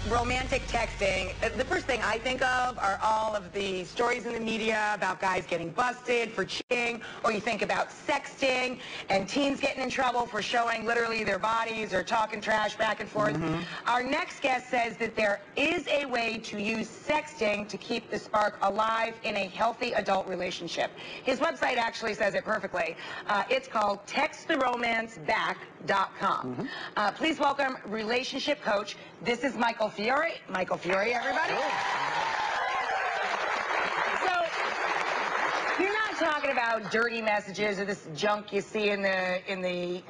romantic texting, the first thing I think of are all of the stories in the media about guys getting busted for cheating, or you think about sexting and teens getting in trouble for showing literally their bodies or talking trash back and forth. Our next guest says that there is a way to use sexting to keep the spark alive in a healthy adult relationship. His website actually says it perfectly. It's called texttheromanceback.com. Please welcome relationship coach. This is Michael Fiore. Michael Fiore, everybody. So, you're not talking about dirty messages or this junk you see in the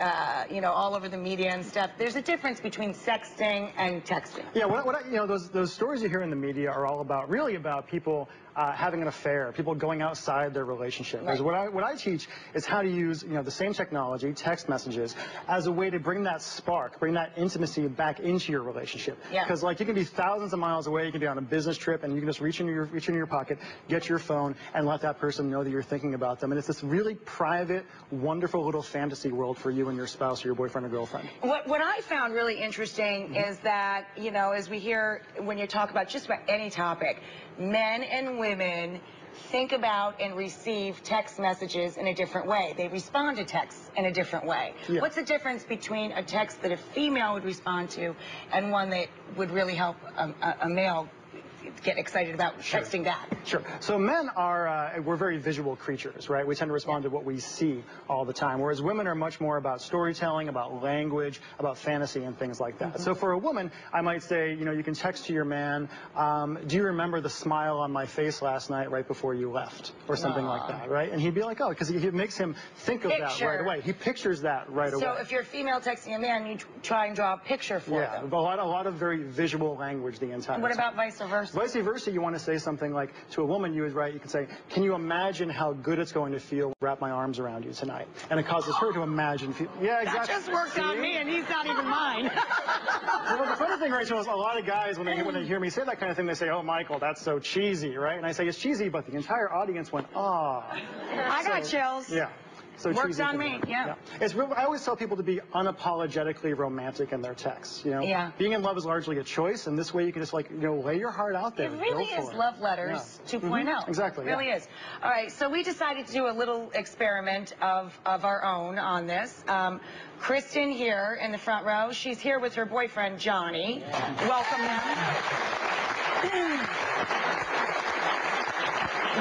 you know, all over the media and stuff. There's a difference between sexting and texting. Yeah, you know, those stories you hear in the media are all about, really about people having an affair, people going outside their relationship. Right. What I teach is how to use, you know, the same technology, text messages, as a way to bring that spark, bring that intimacy back into your relationship. Yeah. Because like you can be thousands of miles away, you can be on a business trip, and you can just reach into your pocket, get your phone, and let that person know that you're thinking about them. And it's this really private, wonderful little fantasy world for you and your spouse or your boyfriend or girlfriend. What I found really interesting is that, you know, as we hear when you talk about just about any topic, men and women think about and receive text messages in a different way. They respond to texts in a different way. Yeah. What's the difference between a text that a female would respond to and one that would really help a male get excited about texting back? Sure. So men are, we're very visual creatures, right? We tend to respond to what we see all the time, whereas women are much more about storytelling, about language, about fantasy and things like that. So for a woman, I might say, you know, you can text to your man, do you remember the smile on my face last night right before you left? Or something like that, right? And he'd be like, oh, because it makes him think of that right away. He pictures that right away. So if you're a female texting a man, you try and draw a picture for them. A lot of very visual language the entire time. What about vice versa? Vice versa, you want to say something like, to a woman, you can say, can you imagine how good it's going to feel to wrap my arms around you tonight? And it causes her to imagine. Yeah, exactly. That just worked on me, and he's not even mine. Well, the funny thing, Rachel, is a lot of guys, when they hear me say that kind of thing, they say, oh, Michael, that's so cheesy, right? And I say, it's cheesy, but the entire audience went, ah. I got chills. Yeah. So works on me, yeah. It's real, I always tell people to be unapologetically romantic in their texts, you know? Yeah. Being in love is largely a choice, and this way you can just, like, you know, lay your heart out there. It really is Love Letters 2.0. Exactly. It really is. All right, so we decided to do a little experiment of our own on this. Kristen here in the front row, she's here with her boyfriend, Johnny. Welcome them.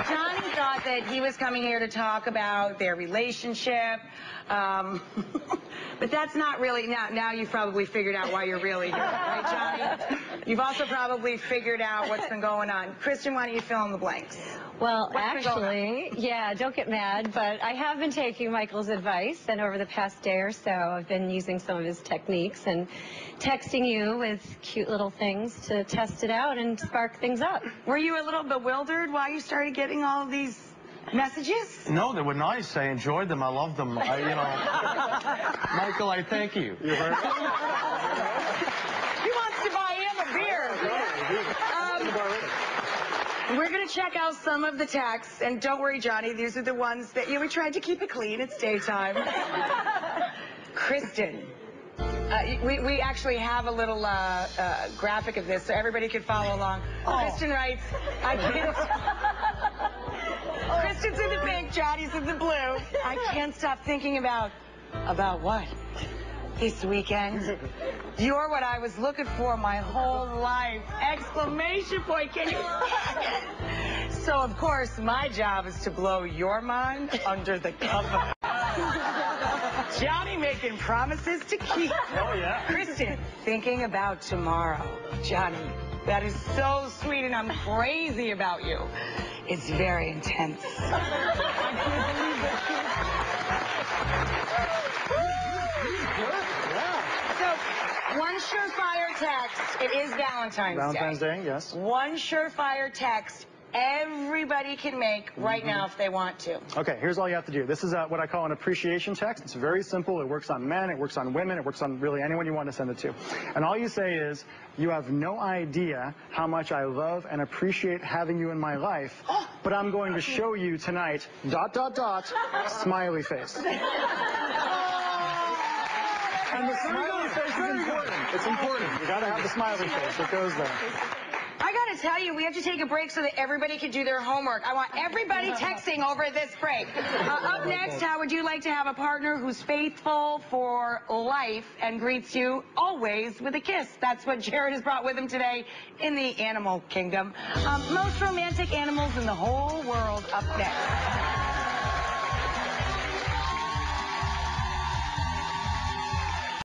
Johnny thought that he was coming here to talk about their relationship, but that's not really, now you've probably figured out why you're really here, right, Johnny? You've also probably figured out what's been going on. Kristen, why don't you fill in the blanks? Well, actually, yeah, don't get mad, but I have been taking Michael's advice, and over the past day or so, I've been using some of his techniques and texting you with cute little things to test it out and spark things up. Were you a little bewildered why you started getting all of these messages? No, they were nice. I enjoyed them. I loved them. You know, Michael, I thank you. He wants to buy him a beer. We're going to check out some of the texts, and don't worry, Johnny, these are the ones that, you know, we tried to keep it clean. It's daytime. Kristen. We actually have a little graphic of this so everybody can follow along. Kristen writes, I can't... Kristen's in the pink, Johnny's in the blue. I can't stop thinking about what? This weekend? You're what I was looking for my whole life! Exclamation point, can you... So, of course, my job is to blow your mind under the cover. Johnny making promises to keep. Oh, yeah. Kristen, thinking about tomorrow. Johnny, that is so sweet, and I'm crazy about you. It's very intense. I can't believe it. So, one surefire text. It is Valentine's Day. Valentine's Day, yes. One surefire text everybody can make right now if they want to. Okay, here's all you have to do. This is what I call an appreciation text. It's very simple. It works on men, it works on women, it works on really anyone you want to send it to. And all you say is, you have no idea how much I love and appreciate having you in my life, but I'm going to show you tonight, ... smiley face. Oh, that's And the smiley face is important. It's important. You got to have the smiley face. It goes there. I got to tell you, we have to take a break so that everybody can do their homework. I want everybody texting over this break. Up next, how would you like to have a partner who's faithful for life and greets you always with a kiss? That's what Jared has brought with him today in the animal kingdom. Most romantic animals in the whole world up next.